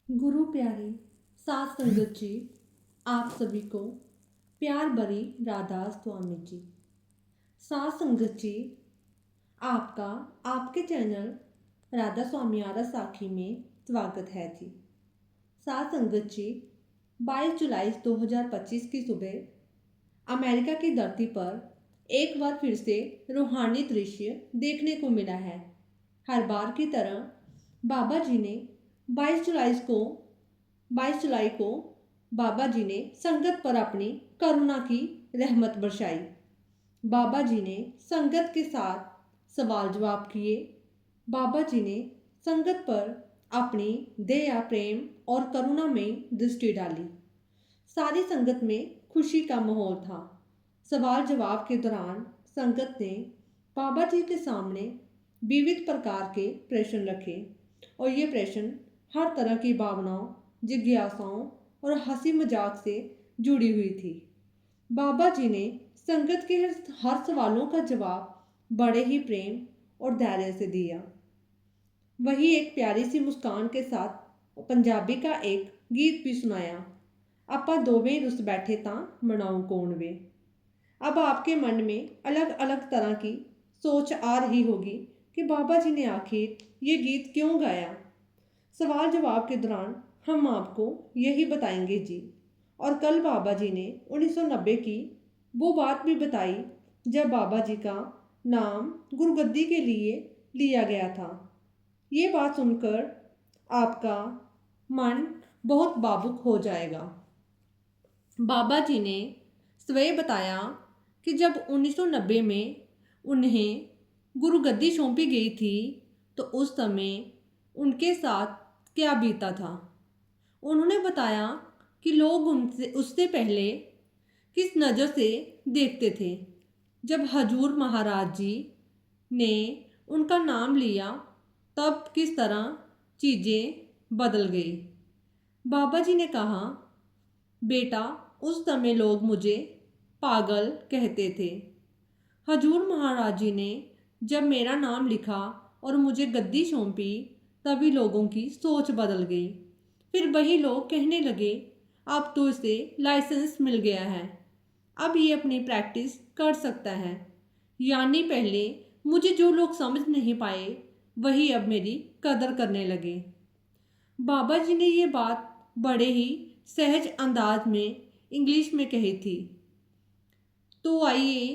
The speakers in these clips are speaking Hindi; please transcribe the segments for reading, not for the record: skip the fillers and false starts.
गुरु प्यारी सात संगत जी, आप सभी को प्यार भरी राधा स्वामी जी। सात संगत जी, आपका आपके चैनल राधा स्वामी आरा साखी में स्वागत है जी। सात संगत जी, 22 जुलाई 2025 की सुबह अमेरिका की धरती पर एक बार फिर से रूहानी दृश्य देखने को मिला है। हर बार की तरह बाबा जी ने 22 जुलाई को बाबा जी ने संगत पर अपनी करुणा की रहमत बरसाई। बाबा जी ने संगत के साथ सवाल जवाब किए। बाबा जी ने संगत पर अपनी दया, प्रेम और करुणा में दृष्टि डाली। सारी संगत में खुशी का माहौल था। सवाल जवाब के दौरान संगत ने बाबा जी के सामने विविध प्रकार के प्रश्न रखे और ये प्रश्न हर तरह की भावनाओं, जिज्ञासाओं और हंसी मजाक से जुड़ी हुई थी। बाबा जी ने संगत के हर सवालों का जवाब बड़े ही प्रेम और धैर्य से दिया। वही एक प्यारी सी मुस्कान के साथ पंजाबी का एक गीत भी सुनाया। आपा दोवें रुस बैठे तां मनाऊं कौन वे। अब आपके मन में अलग अलग तरह की सोच आ रही होगी कि बाबा जी ने आखिर ये गीत क्यों गाया। सवाल जवाब के दौरान हम आपको यही बताएंगे जी। और कल बाबा जी ने 1990 की वो बात भी बताई जब बाबा जी का नाम गुरुगद्दी के लिए लिया गया था। ये बात सुनकर आपका मन बहुत भावुक हो जाएगा। बाबा जी ने स्वयं बताया कि जब 1990 में उन्हें गुरुगद्दी सौंपी गई थी तो उस समय उनके साथ क्या बीता था। उन्होंने बताया कि लोग उनसे उससे पहले किस नज़र से देखते थे। जब हजूर महाराज जी ने उनका नाम लिया तब किस तरह चीज़ें बदल गई। बाबा जी ने कहा, बेटा उस समय लोग मुझे पागल कहते थे। हजूर महाराज जी ने जब मेरा नाम लिखा और मुझे गद्दी सौंपी तभी लोगों की सोच बदल गई। फिर वही लोग कहने लगे, अब तो इसे लाइसेंस मिल गया है, अब ये अपनी प्रैक्टिस कर सकता है। यानी पहले मुझे जो लोग समझ नहीं पाए वही अब मेरी कदर करने लगे। बाबा जी ने ये बात बड़े ही सहज अंदाज में इंग्लिश में कही थी। तो आइए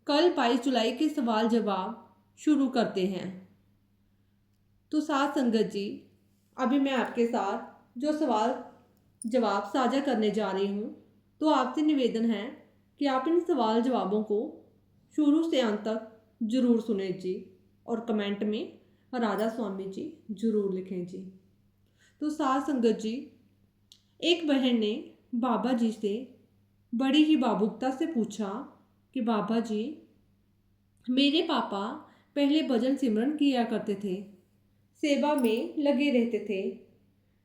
कल 22 जुलाई के सवाल जवाब शुरू करते हैं। तो साथ संगत जी, अभी मैं आपके साथ जो सवाल जवाब साझा करने जा रही हूँ तो आपसे निवेदन है कि आप इन सवाल जवाबों को शुरू से अंत तक जरूर सुने जी और कमेंट में राधा स्वामी जी जरूर लिखें जी। तो साथ संगत जी, एक बहन ने बाबा जी से बड़ी ही भावुकता से पूछा कि बाबा जी, मेरे पापा पहले भजन सिमरन किया करते थे, सेवा में लगे रहते थे,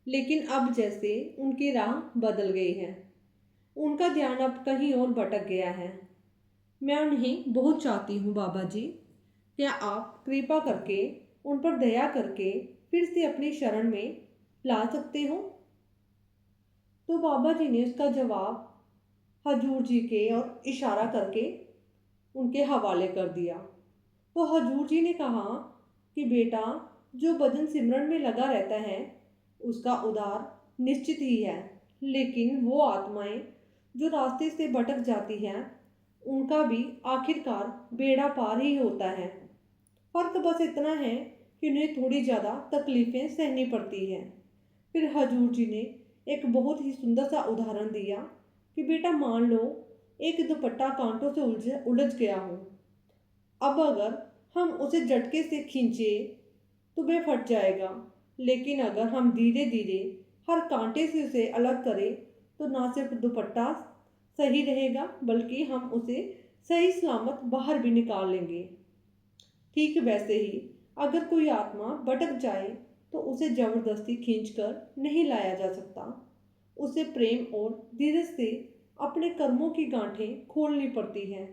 लेकिन अब जैसे उनकी राह बदल गई है। उनका ध्यान अब कहीं और भटक गया है। मैं उन्हें बहुत चाहती हूँ बाबा जी, क्या आप कृपा करके उन पर दया करके फिर से अपनी शरण में ला सकते हो। तो बाबा जी ने उसका जवाब हजूर जी के और इशारा करके उनके हवाले कर दिया। तो हजूर जी ने कहा कि बेटा, जो भजन सिमरन में लगा रहता है उसका उद्धार निश्चित ही है, लेकिन वो आत्माएं जो रास्ते से भटक जाती हैं उनका भी आखिरकार बेड़ा पार ही होता है। फर्क बस इतना है कि उन्हें थोड़ी ज़्यादा तकलीफ़ें सहनी पड़ती हैं। फिर हजूर जी ने एक बहुत ही सुंदर सा उदाहरण दिया कि बेटा मान लो एक दुपट्टा कांटों से उलझ गया हो। अब अगर हम उसे झटके से खींचे तो वह फट जाएगा, लेकिन अगर हम धीरे धीरे हर कांटे से उसे अलग करें तो ना सिर्फ दुपट्टा सही रहेगा बल्कि हम उसे सही सलामत बाहर भी निकाल लेंगे। ठीक वैसे ही अगर कोई आत्मा भटक जाए तो उसे जबरदस्ती खींचकर नहीं लाया जा सकता। उसे प्रेम और धीरज से अपने कर्मों की गांठें खोलनी पड़ती हैं।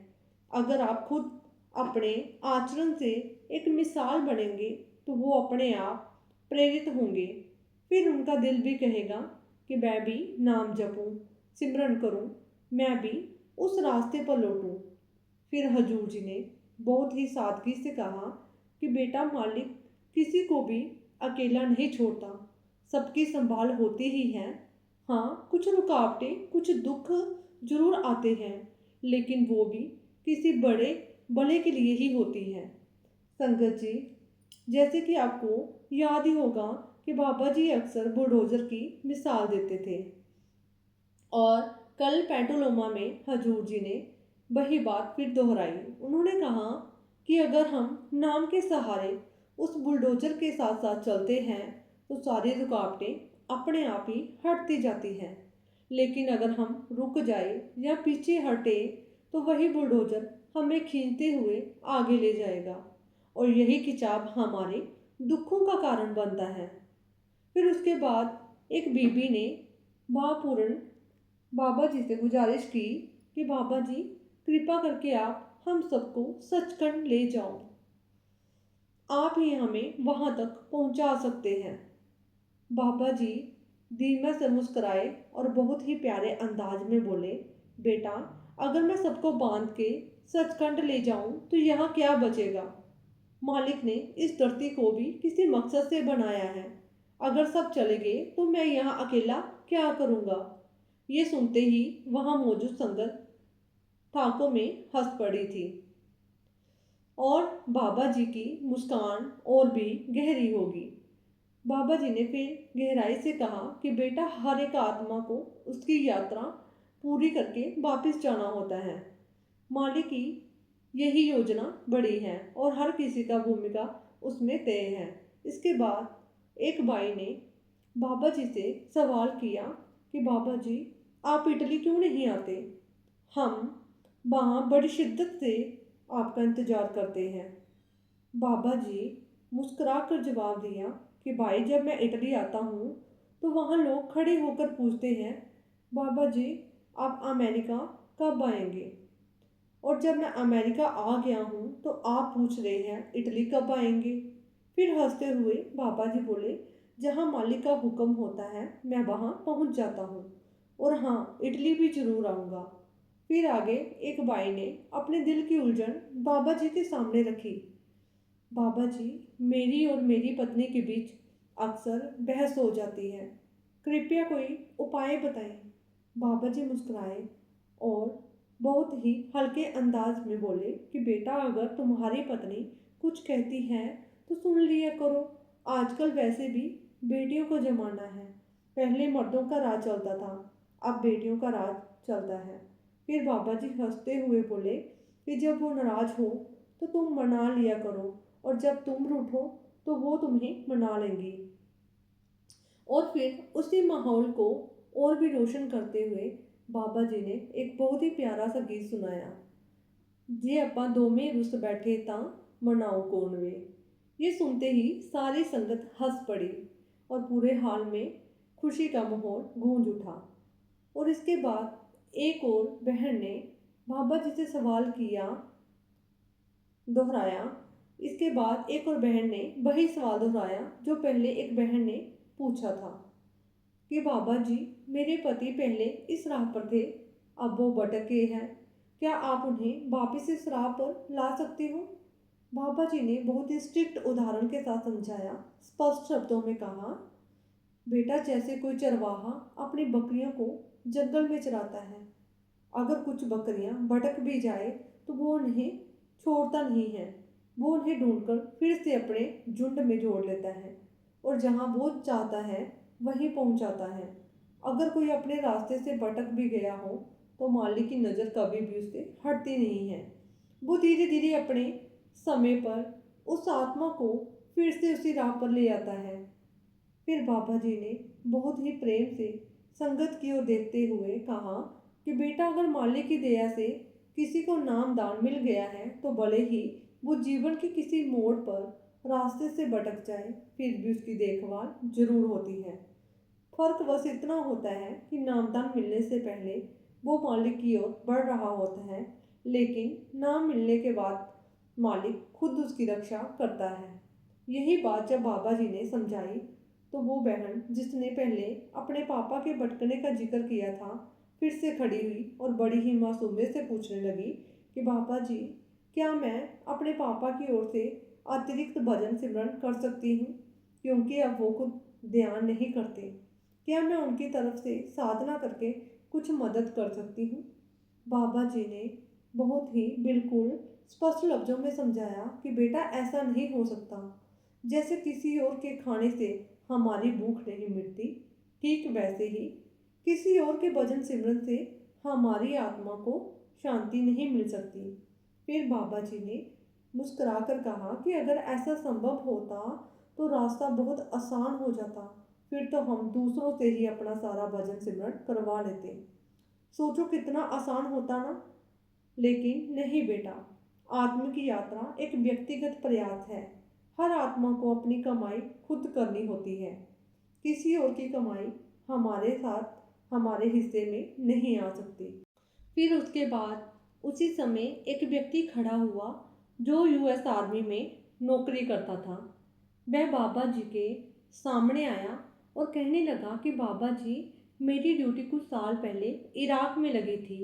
अगर आप खुद अपने आचरण से एक मिसाल बनेंगे तो वो अपने आप प्रेरित होंगे। फिर उनका दिल भी कहेगा कि मैं भी नाम जपूं, सिमरन करूं, मैं भी उस रास्ते पर लौटूं। फिर हजूर जी ने बहुत ही सादगी से कहा कि बेटा, मालिक किसी को भी अकेला नहीं छोड़ता, सबकी संभाल होती ही है। हाँ, कुछ रुकावटें, कुछ दुख जरूर आते हैं, लेकिन वो भी किसी बड़े भले के लिए ही होती हैं। संगत जी, जैसे कि आपको याद ही होगा कि बाबा जी अक्सर बुलडोजर की मिसाल देते थे, और कल पेंटोलोमा में हजूर जी ने वही बात फिर दोहराई। उन्होंने कहा कि अगर हम नाम के सहारे उस बुलडोजर के साथ साथ चलते हैं तो सारी रुकावटें अपने आप ही हटती जाती हैं, लेकिन अगर हम रुक जाए या पीछे हटे तो वही बुलडोजर हमें खींचते हुए आगे ले जाएगा, और यही खिंचाव हमारे दुखों का कारण बनता है। फिर उसके बाद एक बीबी ने भावपूर्ण बाबा जी से गुजारिश की कि बाबा जी, कृपा करके आप हम सबको सचखंड ले जाओ, आप ही हमें वहां तक पहुंचा सकते हैं। बाबा जी धीमे से मुस्कुराए और बहुत ही प्यारे अंदाज में बोले, बेटा, अगर मैं सबको बांध के सचखंड ले जाऊं तो यहाँ क्या बचेगा? मालिक ने इस धरती को भी किसी मकसद से बनाया है। अगर सब चले गए तो मैं यहाँ अकेला क्या करूँगा? ये सुनते ही वहाँ मौजूद संगत ठाकों में हंस पड़ी थी, और बाबा जी की मुस्कान और भी गहरी होगी। बाबा जी ने फिर गहराई से कहा कि बेटा, हर एक आत्मा को उसकी यात्रा पूरी करके वापस जाना होता है। मालिक की यही योजना बड़ी है और हर किसी का भूमिका उसमें तय है। इसके बाद एक भाई ने बाबा जी से सवाल किया कि बाबा जी, आप इटली क्यों नहीं आते? हम वहाँ बड़ी शिद्दत से आपका इंतजार करते हैं। बाबा जी मुस्कुरा कर जवाब दिया कि भाई, जब मैं इटली आता हूँ तो वहाँ लोग खड़े होकर पूछते हैं, बाबा जी, आप अमेरिका कब आएंगे? और जब मैं अमेरिका आ गया हूँ तो आप पूछ रहे हैं इटली कब आएंगे? फिर हंसते हुए बाबा जी बोले, जहाँ मालिक का हुक्म होता है मैं वहाँ पहुँच जाता हूँ, और हाँ, इटली भी जरूर आऊँगा। फिर आगे एक भाई ने अपने दिल की उलझन बाबा जी के सामने रखी। बाबा जी, मेरी और मेरी पत्नी के बीच अक्सर बहस हो जाती है, कृपया कोई उपाय बताएं। बाबा जी मुस्कुराए और बहुत ही हल्के अंदाज में बोले कि बेटा, अगर तुम्हारी पत्नी कुछ कहती है तो सुन लिया करो। आजकल वैसे भी बेटियों का जमाना है, पहले मर्दों का राज चलता था, अब बेटियों का राज चलता है। फिर बाबा जी हंसते हुए बोले कि जब वो नाराज हो तो तुम मना लिया करो, और जब तुम रूठो तो वो तुम्हें मना लेंगी। और फिर उसी माहौल को और भी रोशन करते हुए बाबा जी ने एक बहुत ही प्यारा सा गीत सुनाया, जे ਆਪਾਂ ਦੋਵੇਂ रुस बैठे ਤਾਂ मनाओ कौन वे। ये सुनते ही सारी संगत हंस पड़ी और पूरे हाल में खुशी का माहौल गूंज उठा। और इसके बाद एक और बहन ने बाबा जी से सवाल किया, दोहराया। इसके बाद एक और बहन ने वही सवाल दोहराया जो पहले एक बहन ने पूछा था कि बाबा जी, मेरे पति पहले इस राह पर थे, अब वो भटके हैं, क्या आप उन्हें वापस इस राह पर ला सकते हो? बाबा जी ने बहुत ही स्ट्रिक्ट उदाहरण के साथ समझाया, स्पष्ट शब्दों में कहा, बेटा, जैसे कोई चरवाहा अपनी बकरियों को जंगल में चराता है, अगर कुछ बकरियां भटक भी जाए तो वो उन्हें छोड़ता नहीं है, वो उन्हें ढूंढकर फिर से अपने झुंड में जोड़ लेता है और जहाँ वो चाहता है वहीं पहुंचाता है। अगर कोई अपने रास्ते से भटक भी गया हो तो मालिक की नज़र कभी भी उससे हटती नहीं है। वो धीरे धीरे अपने समय पर उस आत्मा को फिर से उसी राह पर ले आता है। फिर बाबा जी ने बहुत ही प्रेम से संगत की ओर देखते हुए कहा कि बेटा, अगर मालिक की दया से किसी को नाम दान मिल गया है तो भले ही वो जीवन के किसी मोड़ पर रास्ते से भटक जाए, फिर भी उसकी देखभाल जरूर होती है। फर्क बस इतना होता है कि नामदान मिलने से पहले वो मालिक की ओर बढ़ रहा होता है, लेकिन नाम मिलने के बाद मालिक खुद उसकी रक्षा करता है। यही बात जब बाबा जी ने समझाई तो वो बहन जिसने पहले अपने पापा के भटकने का जिक्र किया था फिर से खड़ी हुई और बड़ी ही मासूमियत से पूछने लगी कि पापा जी, क्या मैं अपने पापा की ओर से अतिरिक्त भजन सिमरन कर सकती हूँ, क्योंकि अब वो खुद ध्यान नहीं करते। क्या मैं उनकी तरफ से साधना करके कुछ मदद कर सकती हूँ? बाबा जी ने बहुत ही बिल्कुल स्पष्ट लफ्जों में समझाया कि बेटा, ऐसा नहीं हो सकता। जैसे किसी और के खाने से हमारी भूख नहीं मिटती, ठीक वैसे ही किसी और के भजन सिमरन से हमारी आत्मा को शांति नहीं मिल सकती। फिर बाबा जी ने मुस्कुराकर कहा कि अगर ऐसा संभव होता तो रास्ता बहुत आसान हो जाता। फिर तो हम दूसरों से ही अपना सारा भजन सिमरन करवा लेते। सोचो कितना आसान होता ना। लेकिन नहीं बेटा, आत्म की यात्रा एक व्यक्तिगत प्रयास है। हर आत्मा को अपनी कमाई खुद करनी होती है। किसी और की कमाई हमारे साथ हमारे हिस्से में नहीं आ सकती। फिर उसके बाद उसी समय एक व्यक्ति खड़ा हुआ जो यूएस आर्मी में नौकरी करता था। वह बाबा जी के सामने आया और कहने लगा कि बाबा जी, मेरी ड्यूटी कुछ साल पहले इराक में लगी थी।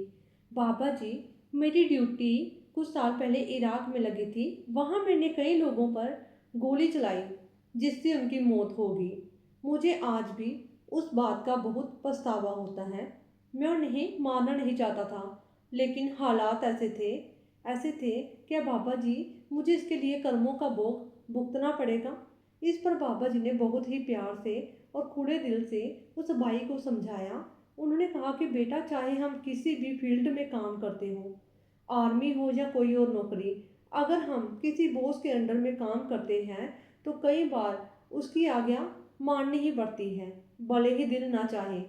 बाबा जी, मेरी ड्यूटी कुछ साल पहले इराक में लगी थी। वहाँ मैंने कई लोगों पर गोली चलाई जिससे उनकी मौत हो गई। मुझे आज भी उस बात का बहुत पछतावा होता है। मैं उन्हें मारना नहीं चाहता था, लेकिन हालात ऐसे थे। क्या बाबा जी, मुझे इसके लिए कर्मों का भोग भुगतना पड़ेगा? इस पर बाबा जी ने बहुत ही प्यार से और खुले दिल से उस भाई को समझाया। उन्होंने कहा कि बेटा, चाहे हम किसी भी फील्ड में काम करते हो, आर्मी हो या कोई और नौकरी, अगर हम किसी बॉस के अंडर में काम करते हैं तो कई बार उसकी आज्ञा माननी ही पड़ती है, भले ही दिल ना चाहे।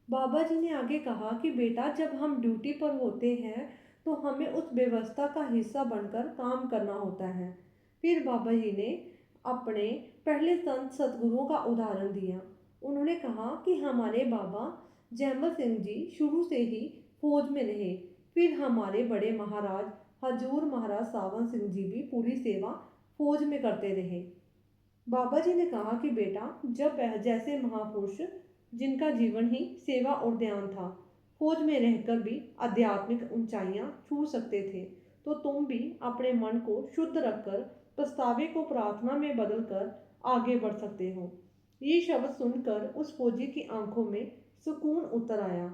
बाबा जी ने आगे कहा कि बेटा, जब हम ड्यूटी पर होते हैं तो हमें उस व्यवस्था का हिस्सा बनकर काम करना होता है। फिर बाबा जी ने अपने पहले संत सतगुरुओं का उदाहरण दिया। उन्होंने कहा कि हमारे बाबा जैमल सिंह जी शुरू से ही फौज में रहे। फिर हमारे बड़े महाराज हजूर महाराज सावन सिंह जी भी पूरी सेवा फौज में करते रहे। बाबा जी ने कहा कि बेटा, जब वह जैसे महापुरुष जिनका जीवन ही सेवा और ध्यान था, फौज में रहकर भी आध्यात्मिक ऊंचाइयां छू सकते थे, तो तुम भी अपने मन को शुद्ध रखकर पछतावे को प्रार्थना में बदलकर आगे बढ़ सकते हो। ये शब्द सुनकर उस फौजी की आंखों में सुकून उतर आया।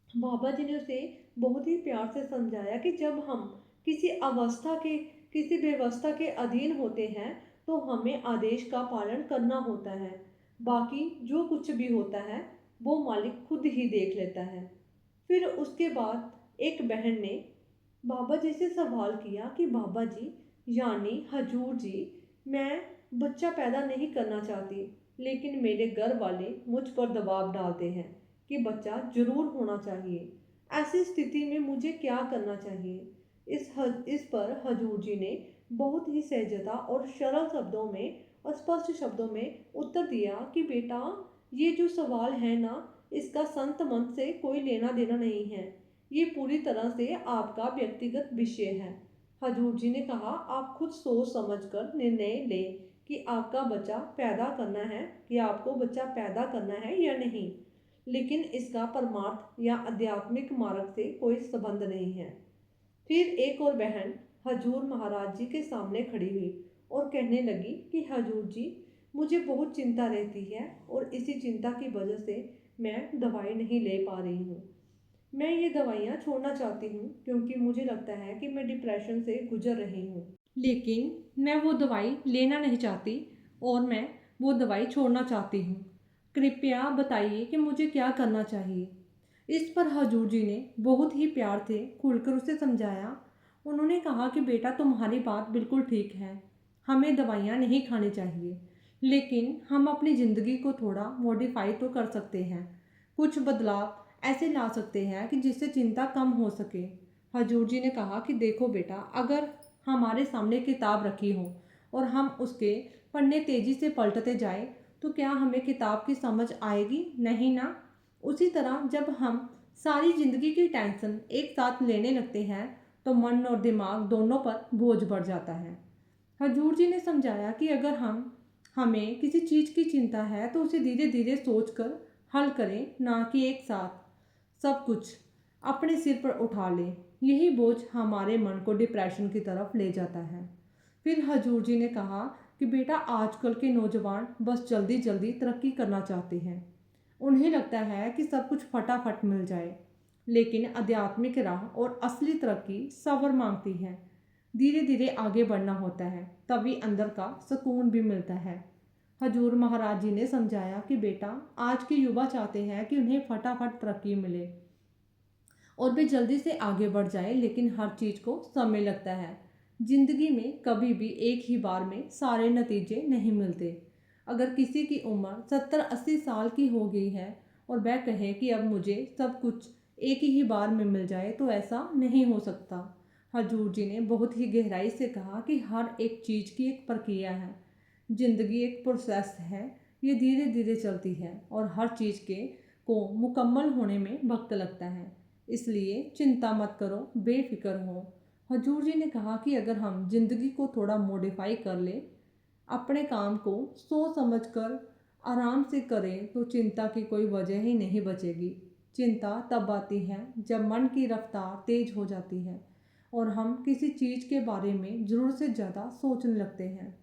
बाबा जी ने उसे बहुत ही प्यार से समझाया कि जब हम किसी अवस्था के किसी व्यवस्था के अधीन होते हैं तो हमें आदेश का पालन करना होता है। बाकी जो कुछ भी होता है वो मालिक खुद ही देख लेता है। फिर उसके बाद एक बहन ने बाबा जी से सवाल किया कि बाबा जी, यानी हजूर जी, मैं बच्चा पैदा नहीं करना चाहती, लेकिन मेरे घर वाले मुझ पर दबाव डालते हैं कि बच्चा जरूर होना चाहिए। ऐसी स्थिति में मुझे क्या करना चाहिए? इस पर हजूर जी ने बहुत ही सहजता और सरल शब्दों में और स्पष्ट शब्दों में उत्तर दिया कि बेटा, ये जो सवाल है ना, इसका संत मन से कोई लेना देना नहीं है। ये पूरी तरह से आपका व्यक्तिगत विषय है। हजूर जी ने कहा, आप खुद सोच समझकर निर्णय लें कि आपका बच्चा पैदा करना है, कि आपको बच्चा पैदा करना है या नहीं, लेकिन इसका परमार्थ या आध्यात्मिक मार्ग से कोई संबंध नहीं है। फिर एक और बहन हजूर महाराज जी के सामने खड़ी हुई और कहने लगी कि हजूर जी, मुझे बहुत चिंता रहती है और इसी चिंता की वजह से मैं दवाई नहीं ले पा रही हूँ। मैं ये दवाइयाँ छोड़ना चाहती हूँ क्योंकि मुझे लगता है कि मैं डिप्रेशन से गुजर रही हूँ, लेकिन मैं वो दवाई लेना नहीं चाहती और मैं वो दवाई छोड़ना चाहती हूँ। कृपया बताइए कि मुझे क्या करना चाहिए। इस पर हजूर जी ने बहुत ही प्यार से खुलकर उसे समझाया। उन्होंने कहा कि बेटा, तुम्हारी बात बिल्कुल ठीक है, हमें दवाइयाँ नहीं खानी चाहिए, लेकिन हम अपनी ज़िंदगी को थोड़ा मॉडिफाई तो कर सकते हैं। कुछ बदलाव ऐसे ला सकते हैं कि जिससे चिंता कम हो सके। हजूर जी ने कहा कि देखो बेटा, अगर हमारे सामने किताब रखी हो और हम उसके पन्ने तेज़ी से पलटते जाए तो क्या हमें किताब की समझ आएगी? नहीं ना। उसी तरह जब हम सारी ज़िंदगी की टेंशन एक साथ लेने लगते हैं तो मन और दिमाग दोनों पर बोझ बढ़ जाता है। हजूर जी ने समझाया कि अगर हम हमें किसी चीज़ की चिंता है तो उसे धीरे धीरे सोचकर हल करें, ना कि एक साथ सब कुछ अपने सिर पर उठा लें। यही बोझ हमारे मन को डिप्रेशन की तरफ ले जाता है। फिर हजूर जी ने कहा कि बेटा, आजकल के नौजवान बस जल्दी जल्दी तरक्की करना चाहते हैं। उन्हें लगता है कि सब कुछ फटाफट मिल जाए, लेकिन आध्यात्मिक राह और असली तरक्की सब्र मांगती है। धीरे धीरे आगे बढ़ना होता है, तभी अंदर का सुकून भी मिलता है। हजूर महाराज जी ने समझाया कि बेटा, आज के युवा चाहते हैं कि उन्हें फटाफट तरक्की मिले और वे जल्दी से आगे बढ़ जाए, लेकिन हर चीज़ को समय लगता है। जिंदगी में कभी भी एक ही बार में सारे नतीजे नहीं मिलते। अगर किसी की उम्र 70-80 साल की हो गई है और वह कहे कि अब मुझे सब कुछ एक ही बार में मिल जाए, तो ऐसा नहीं हो सकता। हजूर जी ने बहुत ही गहराई से कहा कि हर एक चीज़ की एक प्रक्रिया है। जिंदगी एक प्रोसेस है, ये धीरे धीरे चलती है और हर चीज़ के को मुकम्मल होने में वक्त लगता है। इसलिए चिंता मत करो, बेफिक्र हो। हजूर जी ने कहा कि अगर हम जिंदगी को थोड़ा मॉडिफाई कर ले, अपने काम को सोच समझ कर आराम से करें, तो चिंता की कोई वजह ही नहीं बचेगी। चिंता तब आती है जब मन की रफ्तार तेज हो जाती है और हम किसी चीज़ के बारे में ज़रूरत से ज़्यादा सोचने लगते हैं।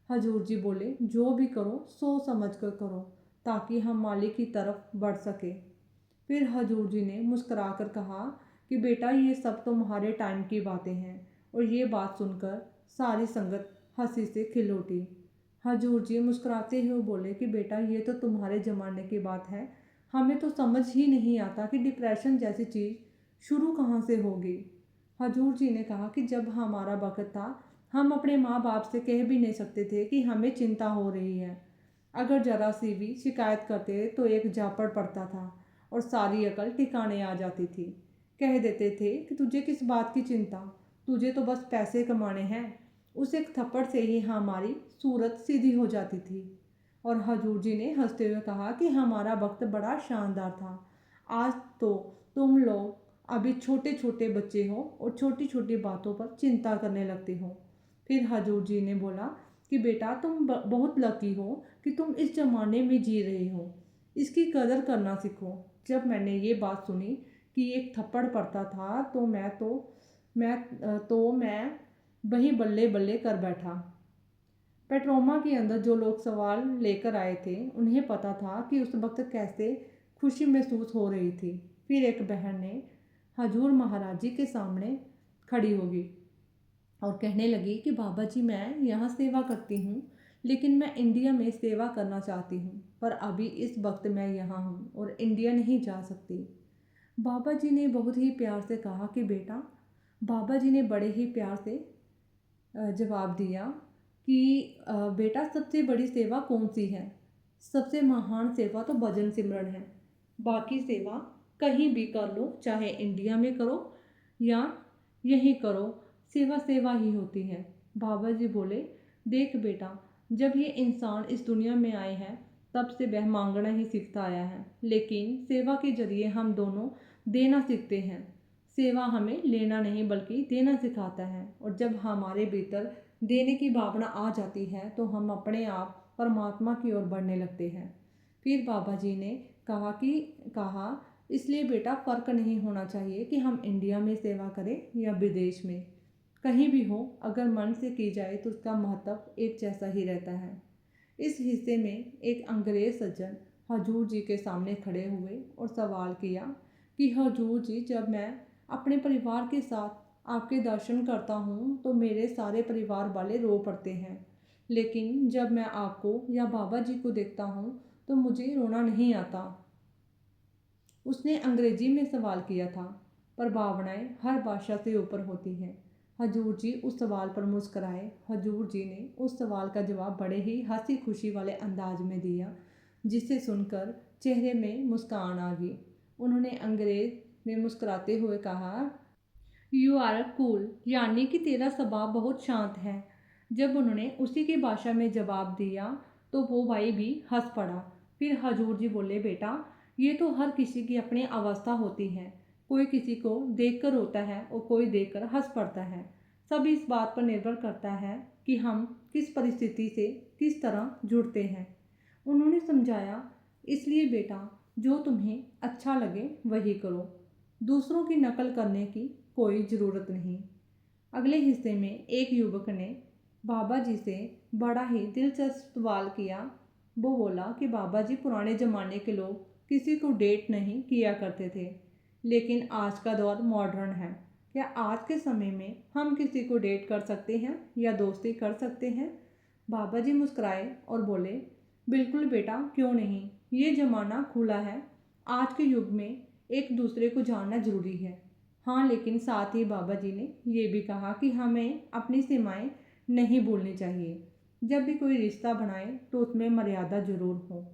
हजूर जी बोले, जो भी करो सोच समझ कर करो, ताकि हम मालिक की तरफ बढ़ सके। फिर हजूर जी ने मुस्कुराकर कहा कि बेटा, ये सब तुम्हारे टाइम की बातें हैं। और ये बात सुनकर सारी संगत हंसी से खिल उठी। हजूर जी मुस्कुराते हुए बोले कि बेटा, ये तो तुम्हारे ज़माने की बात है। हमें तो समझ ही नहीं आता कि डिप्रेशन जैसी चीज़ शुरू कहाँ से होगी। हजूर जी ने कहा कि जब हमारा वक्त था, हम अपने माँ बाप से कह भी नहीं सकते थे कि हमें चिंता हो रही है। अगर जरा सी भी शिकायत करते तो एक झापड़ पड़ता था और सारी अकल ठिकाने आ जाती थी। कह देते थे कि तुझे किस बात की चिंता, तुझे तो बस पैसे कमाने हैं। उस एक थप्पड़ से ही हमारी सूरत सीधी हो जाती थी। और हजूर जी ने हंसते हुए कहा कि हमारा वक्त बड़ा शानदार था। आज तो तुम लोग अभी छोटे छोटे बच्चे हो और छोटी छोटी बातों पर चिंता करने लगते हो। फिर हजूर जी ने बोला कि बेटा, तुम बहुत लकी हो कि तुम इस ज़माने में जी रहे हो। इसकी कदर करना सीखो। जब मैंने ये बात सुनी कि एक थप्पड़ पड़ता था, तो मैं वहीं बल्ले बल्ले कर बैठा। पेट्रोमा के अंदर जो लोग सवाल लेकर आए थे, उन्हें पता था कि उस वक्त कैसे खुशी महसूस हो रही थी। फिर एक बहन ने हजूर महाराज जी के सामने खड़ी होगी और कहने लगी कि बाबा जी, मैं यहाँ सेवा करती हूँ, लेकिन मैं इंडिया में सेवा करना चाहती हूँ, पर अभी इस वक्त मैं यहाँ हूँ और इंडिया नहीं जा सकती। बाबा जी ने बहुत ही प्यार से कहा कि बेटा, बाबा जी ने बड़े ही प्यार से जवाब दिया कि बेटा, सबसे बड़ी सेवा कौन सी है? सबसे महान सेवा तो भजन सिमरन है। बाकी सेवा कहीं भी कर लो, चाहे इंडिया में करो या यहीं करो, सेवा सेवा ही होती है। बाबा जी बोले, देख बेटा, जब ये इंसान इस दुनिया में आए हैं, तब से वह मांगना ही सीखता आया है, लेकिन सेवा के जरिए हम दोनों देना सीखते हैं। सेवा हमें लेना नहीं बल्कि देना सिखाता है, और जब हमारे भीतर देने की भावना आ जाती है तो हम अपने आप परमात्मा की ओर बढ़ने लगते हैं। फिर बाबा जी ने कहा, इसलिए बेटा, फ़र्क नहीं होना चाहिए कि हम इंडिया में सेवा करें या विदेश में। कहीं भी हो, अगर मन से की जाए तो उसका महत्व एक जैसा ही रहता है। इस हिस्से में एक अंग्रेज सज्जन हजूर जी के सामने खड़े हुए और सवाल किया कि हजूर जी, जब मैं अपने परिवार के साथ आपके दर्शन करता हूँ तो मेरे सारे परिवार वाले रो पड़ते हैं, लेकिन जब मैं आपको या बाबा जी को देखता हूँ तो मुझे रोना नहीं आता। उसने अंग्रेजी में सवाल किया था, पर भावनाएं हर भाषा से ऊपर होती हैं। हजूर जी उस सवाल पर मुस्कराए। हजूर जी ने उस सवाल का जवाब बड़े ही हंसी खुशी वाले अंदाज में दिया, जिसे सुनकर चेहरे में मुस्कान आ गई। उन्होंने अंग्रेज में मुस्कुराते हुए कहा, यू आर कूल, यानी कि तेरा स्वभाव बहुत शांत है। जब उन्होंने उसी की भाषा में जवाब दिया तो वो भाई भी हंस पड़ा। फिर हजूर जी बोले, बेटा, ये तो हर किसी की अपनी अवस्था होती है। कोई किसी को देखकर रोता है और कोई देखकर हंस पड़ता है। सब इस बात पर निर्भर करता है कि हम किस परिस्थिति से किस तरह जुड़ते हैं। उन्होंने समझाया, इसलिए बेटा जो तुम्हें अच्छा लगे वही करो, दूसरों की नकल करने की कोई ज़रूरत नहीं। अगले हिस्से में एक युवक ने बाबा जी से बड़ा ही दिलचस्प सवाल किया। वो बोला कि बाबा जी, पुराने ज़माने के लोग किसी को डेट नहीं किया करते थे, लेकिन आज का दौर मॉडर्न है। क्या आज के समय में हम किसी को डेट कर सकते हैं या दोस्ती कर सकते हैं? बाबा जी मुस्कुराए और बोले, बिल्कुल बेटा, क्यों नहीं। ये ज़माना खुला है। आज के युग में एक दूसरे को जानना ज़रूरी है। हाँ, लेकिन साथ ही बाबा जी ने ये भी कहा कि हमें अपनी सीमाएं नहीं भूलनी चाहिए। जब भी कोई रिश्ता बनाए तो उसमें मर्यादा ज़रूर हो।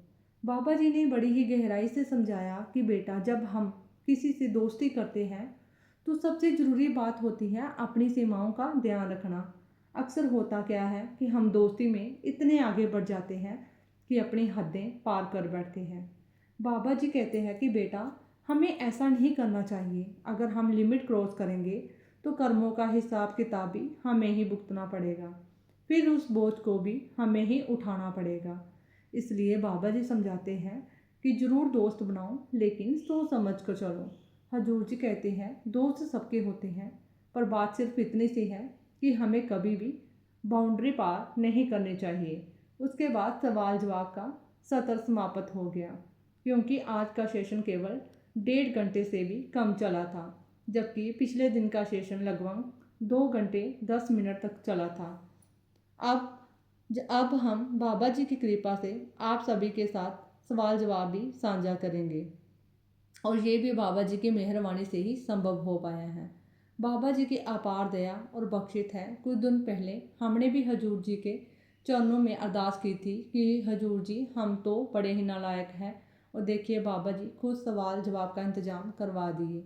बाबा जी ने बड़ी ही गहराई से समझाया कि बेटा, जब हम किसी से दोस्ती करते हैं तो सबसे ज़रूरी बात होती है अपनी सीमाओं का ध्यान रखना। अक्सर होता क्या है कि हम दोस्ती में इतने आगे बढ़ जाते हैं कि अपनी हदें पार कर बैठते हैं। बाबा जी कहते हैं कि बेटा, हमें ऐसा नहीं करना चाहिए। अगर हम लिमिट क्रॉस करेंगे तो कर्मों का हिसाब किताब भी हमें ही भुगतना पड़ेगा, फिर उस बोझ को भी हमें ही उठाना पड़ेगा। इसलिए बाबा जी समझाते हैं कि ज़रूर दोस्त बनाओ, लेकिन सोच समझ कर चलो। हजूर जी कहते हैं, दोस्त सबके होते हैं, पर बात सिर्फ इतनी सी है कि हमें कभी भी बाउंड्री पार नहीं करनी चाहिए। उसके बाद सवाल जवाब का सत्र समाप्त हो गया, क्योंकि आज का सेशन केवल 1.5 घंटे से भी कम चला था, जबकि पिछले दिन का सेशन लगभग 2 घंटे 10 मिनट तक चला था। अब हम बाबा जी की कृपा से आप सभी के साथ सवाल जवाब भी साझा करेंगे, और ये भी बाबा जी की मेहरबानी से ही संभव हो पाया है। बाबा जी की अपार दया और बख्शिश है। कुछ दिन पहले हमने भी हजूर जी के चरणों में अरदास की थी कि हजूर जी, हम तो बड़े ही नालायक हैं, और देखिए बाबा जी खुद सवाल जवाब का इंतज़ाम करवा दिए।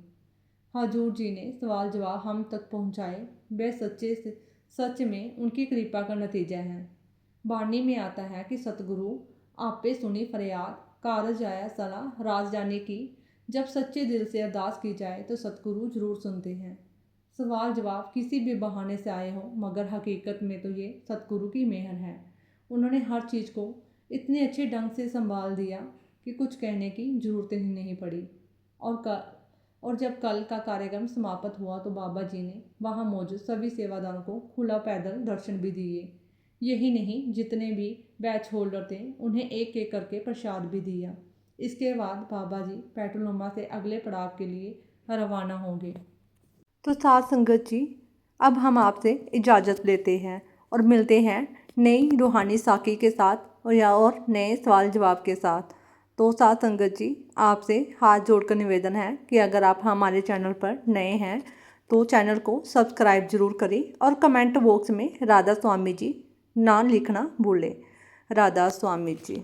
हजूर जी ने सवाल जवाब हम तक पहुँचाए। वह सच में उनकी कृपा का नतीजा है। वाणी में आता है कि सतगुरु आपे सुनी फरियाद, कारज आया सलाह राज जाने की। जब सच्चे दिल से अरदास की जाए तो सतगुरु जरूर सुनते हैं। सवाल जवाब किसी भी बहाने से आए हो, मगर हकीकत में तो ये सतगुरु की मेहर है। उन्होंने हर चीज़ को इतने अच्छे ढंग से संभाल दिया कि कुछ कहने की ज़रूरत ही नहीं पड़ी। और जब कल का कार्यक्रम समाप्त हुआ तो बाबा जी ने वहाँ मौजूद सभी सेवादारों को खुला पैदल दर्शन भी दिए। यही नहीं, जितने भी बैच होल्डर थे उन्हें एक एक करके प्रसाद भी दिया। इसके बाद बाबा जी पेट्रोलुमा से अगले पड़ाव के लिए रवाना होंगे। तो साथ संगत जी, अब हम आपसे इजाज़त लेते हैं और मिलते हैं नई रूहानी साखी के साथ और नए सवाल जवाब के साथ। तो साथ संगत जी, आपसे हाथ जोड़कर निवेदन है कि अगर आप हमारे चैनल पर नए हैं तो चैनल को सब्सक्राइब जरूर करें और कमेंट बॉक्स में राधा स्वामी जी नाम लिखना भूलें। राधा स्वामी जी।